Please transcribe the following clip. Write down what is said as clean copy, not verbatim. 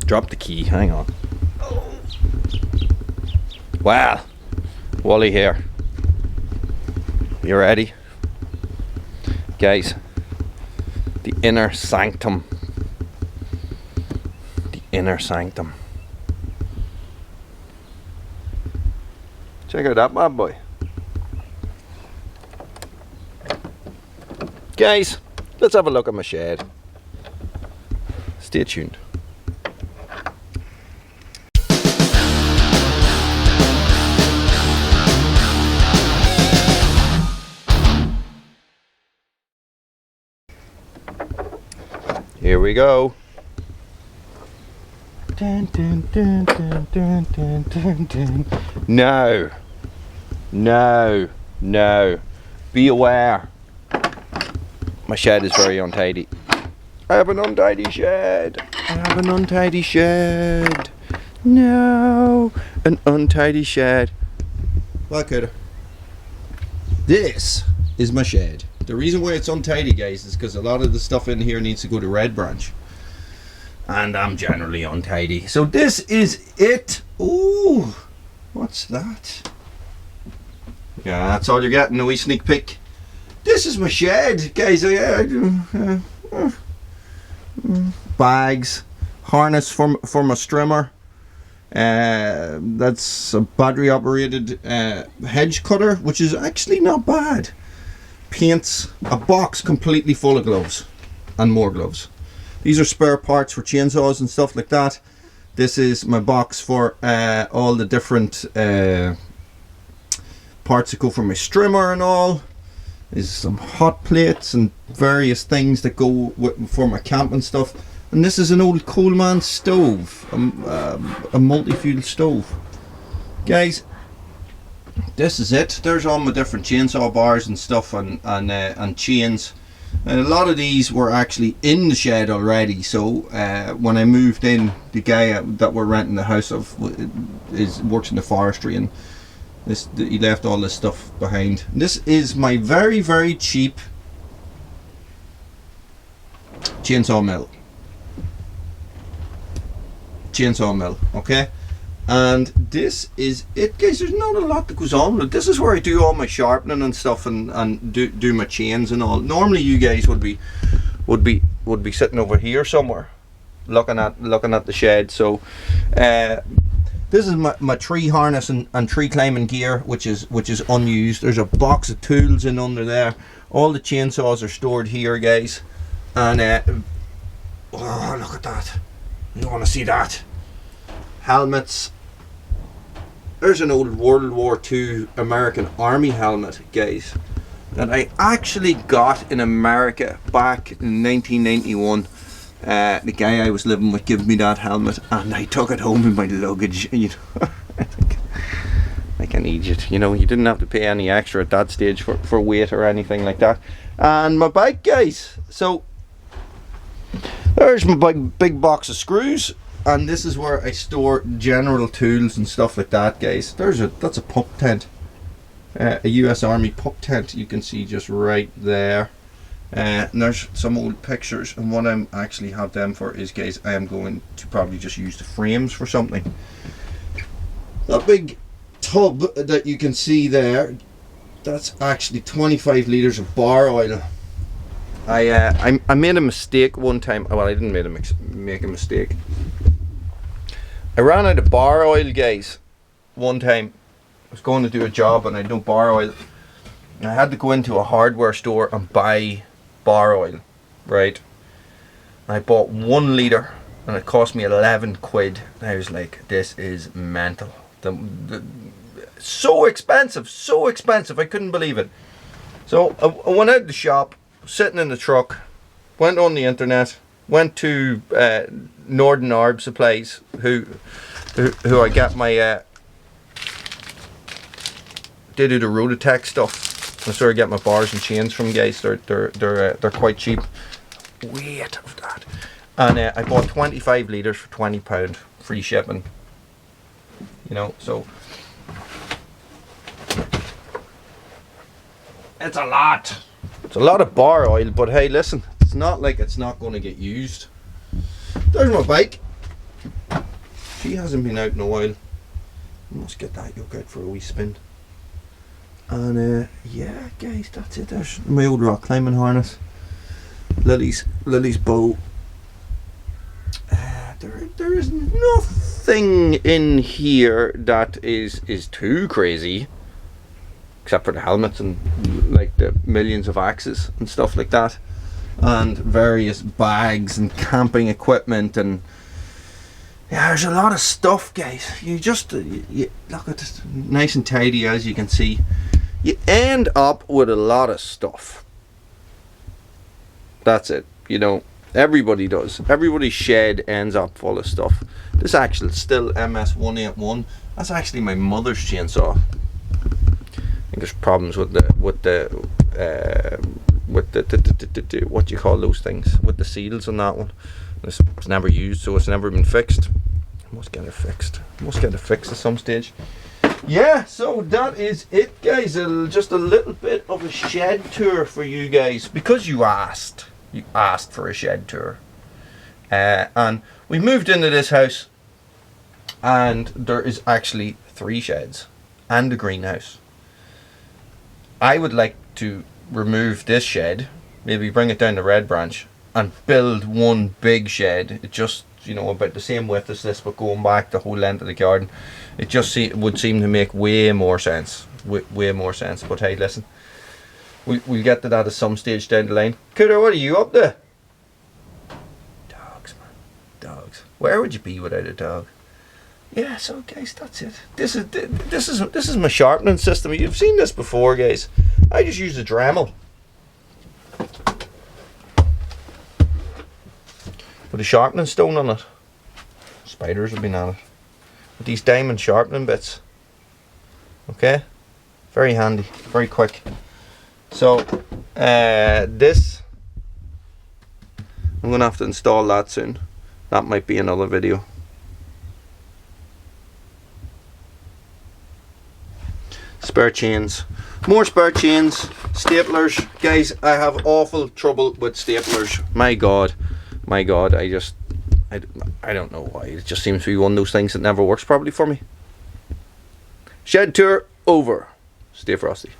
Drop the key, hang on. Well, Wally here. You ready? Guys, the inner sanctum. The inner sanctum. Check out that bad boy. Guys, let's have a look at my shed. Stay tuned. Here we go. Dun, dun, dun, dun, dun, dun, dun, dun. No. No. No. Be aware. My shed is very untidy. I have an untidy shed. I have an untidy shed. No. An untidy shed. Well, could. This is my shed. The reason why it's untidy, guys, is because a lot of the stuff in here needs to go to Red Branch. And I'm generally untidy. So this is it. Ooh. What's that? Yeah, that's all you're getting, a wee sneak peek. This is my shed, guys. Bags, harness for my strimmer. That's a battery operated hedge cutter, which is actually not bad. Paints, a box completely full of gloves and more gloves. These are spare parts for chainsaws and stuff like that. This is my box for all the different parts that go for my strimmer and all. There's some hot plates and various things that go for my camping stuff. And this is an old Coleman stove, a multi-fuel stove. Guys, this is it. There's all my different chainsaw bars and stuff and chains. And a lot of these were actually in the shed already. So when I moved in, the guy that we're renting the house of works in the forestry, and he left all this stuff behind. This is my very, very cheap chainsaw mill. Okay, and this is it, guys. There's not a lot that goes on with it. This is where I do all my sharpening and stuff, and do my chains and all. Normally you guys would be sitting over here somewhere looking at the shed. So this is my tree harness and tree climbing gear, which is unused. There's a box of tools in under there. All the chainsaws are stored here, guys. And oh, look at that. You want to see that? Helmets. There's an old World War II American Army helmet, guys, that I actually got in America back in 1991. The guy I was living with gave me that helmet, and I took it home in my luggage. You know, like an idiot. You know, you didn't have to pay any extra at that stage for weight or anything like that. And my bike, guys. So there's my big box of screws, and this is where I store general tools and stuff like that, guys. That's a pup tent, a US Army pup tent. You can see just right there. And there's some old pictures, and what I'm actually have them for is, guys, I am going to probably just use the frames for something. That big tub that you can see there, that's actually 25 litres of bar oil. I made a mistake one time. Well, I didn't make a mistake. I ran out of bar oil, guys, one time. I was going to do a job and I had no bar oil. I had to go into a hardware store and buy bar oil, right? And I bought 1 litre and it cost me 11 quid. And I was like, this is mental. So expensive, I couldn't believe it. So I went out of the shop, sitting in the truck, went on the internet, went to Northern Arb Supplies, who I get my they do the Rototech stuff. That's where I get my bars and chains from, guys. They're quite cheap. Weight of that. And I bought 25 litres for £20, free shipping. You know, so it's a lot. It's a lot of bar oil, but hey, listen, it's not like it's not going to get used. There's my bike. She hasn't been out in a while. I must get that yoke out for a wee spin. And yeah, guys, that's it. There's my old rock climbing harness. Lily's bow. There is nothing in here that is too crazy, except for the helmets and like the millions of axes and stuff like that, and various bags and camping equipment, and yeah, there's a lot of stuff, guys. You just you look at this, nice and tidy, as you can see. You end up with a lot of stuff. That's it, you know. Everybody does. Everybody's shed ends up full of stuff. This actually still MS181. That's actually my mother's chainsaw. I think there's problems with the what do you call those things, with the seals on that one. It's never used, so it's never been fixed. I must get it fixed. At some stage. Yeah, so that is it, guys. Just a little bit of a shed tour for you guys, because you asked. You asked for a shed tour, and we moved into this house, and there is actually 3 sheds and a greenhouse. I would like to remove this shed, maybe bring it down to Red Branch, and build one big shed. It just, you know, about the same width as this, but going back the whole length of the garden. It just would seem to make way more sense. Way more sense. But hey, listen. We'll get to that at some stage down the line. Cooter, what are you up to? Dogs, man. Dogs. Where would you be without a dog? Yeah, so guys, that's it. This is my sharpening system. You've seen this before, guys. I just use a Dremel with a sharpening stone on it. Spiders have been on it. With these diamond sharpening bits. Okay? Very handy, very quick. So this, I'm gonna have to install that soon. That might be another video. Spare chains, more spare chains, staplers. Guys, I have awful trouble with staplers. My god, I don't know why. It just seems to be one of those things that never works properly for me. Shed tour over. Stay frosty.